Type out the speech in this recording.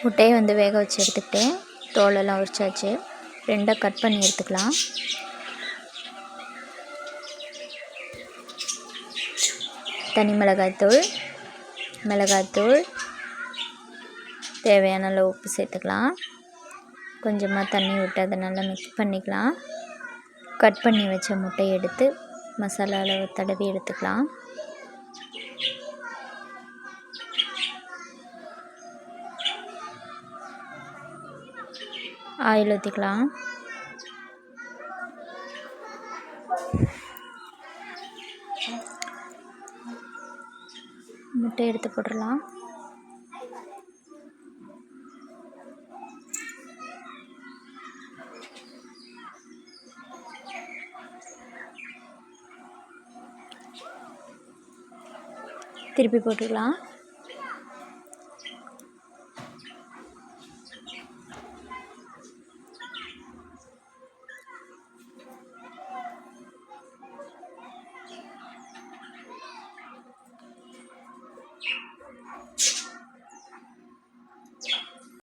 முட்டையை வந்து வேக வச்சு எடுத்துக்கிட்டேன். தோலெல்லாம் உரிச்சாச்சு. 2 கட் பண்ணி எடுத்துக்கலாம். தனி மிளகாய்த்தூள், மிளகாய்த்தூள், தேவையான அளவு உப்பு சேர்த்துக்கலாம். கொஞ்சமாக தண்ணி விட்டு அதை நல்லா மிக்ஸ் பண்ணிக்கலாம். கட் பண்ணி வச்ச முட்டையை எடுத்து மசாலாவில் தடவி எடுத்துக்கலாம். ஆயில் ஊற்றிக்கலாம். முட்டை எடுத்து போட்டுடலாம். திருப்பி போட்டுக்கலாம்.